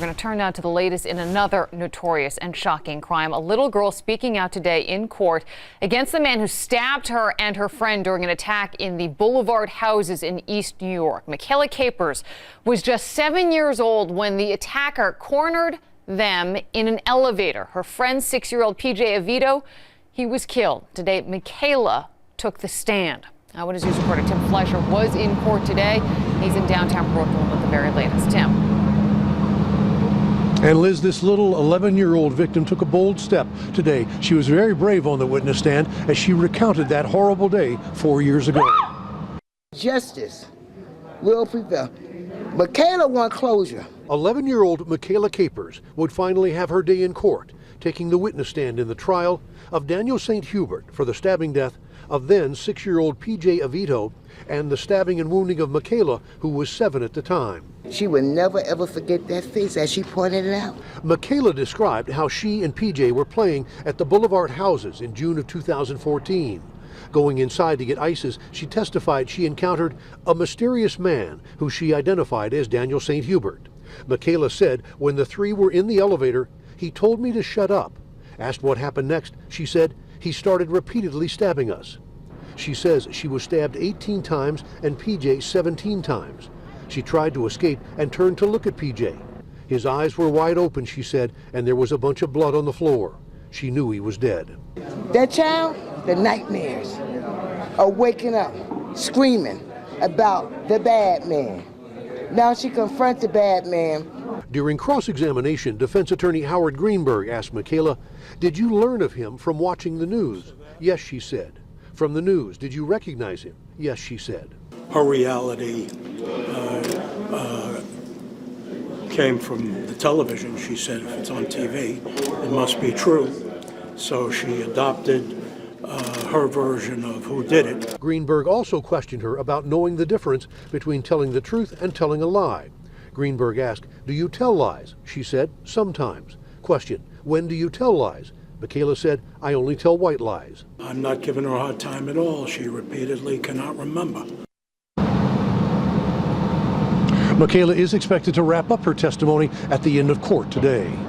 going to turn now to the latest in another notorious and shocking crime. A little girl speaking out today in court against the man who stabbed her and her friend during an attack in the Boulevard Houses in East New York. Mikayla Capers was just 7 years old when the attacker cornered them in an elevator. Her friend's 6-year-old PJ Avitto, he was killed. Today, Mikayla took the stand. Eyewitness News reporter Tim Fleischer was in court today. He's in downtown Brooklyn with the very latest. Tim. And Liz, this little 11-year-old victim took a bold step today. She was very brave on the witness stand as she recounted that horrible day 4 years ago. Justice will prevail. Mikayla want closure. 11-year-old Mikayla Capers would finally have her day in court, taking the witness stand in the trial of Daniel St. Hubert for the stabbing death of then 6-year-old PJ Avitto and the stabbing and wounding of Mikayla, who was 7 at the time. She would never ever forget that face as she pointed it out. Mikayla described how she and PJ were playing at the Boulevard Houses in June of 2014. Going inside to get ices, she testified she encountered a mysterious man who she identified as Daniel St. Hubert. Mikayla said when the three were in the elevator, he told me to shut up. Asked what happened next, she said, he started repeatedly stabbing us. She says she was stabbed 18 times and PJ 17 times. She tried to escape and turned to look at PJ. His eyes were wide open, she said, and there was a bunch of blood on the floor. She knew he was dead. That child, the nightmares of waking up, screaming about the bad man. Now she confronts the bad man. During cross-examination, defense attorney Howard Greenberg asked Mikayla, did you learn of him from watching the news? Yes, she said. From the news, did you recognize him? Yes, she said. Her reality came from the television. She said, if it's on TV, it must be true. So she adopted her version of who did it. Greenberg also questioned her about knowing the difference between telling the truth and telling a lie. Greenberg asked, do you tell lies? She said, sometimes. Question, when do you tell lies? Mikayla said, I only tell white lies. I'm not giving her a hard time at all. She repeatedly cannot remember. Mikayla is expected to wrap up her testimony at the end of court today.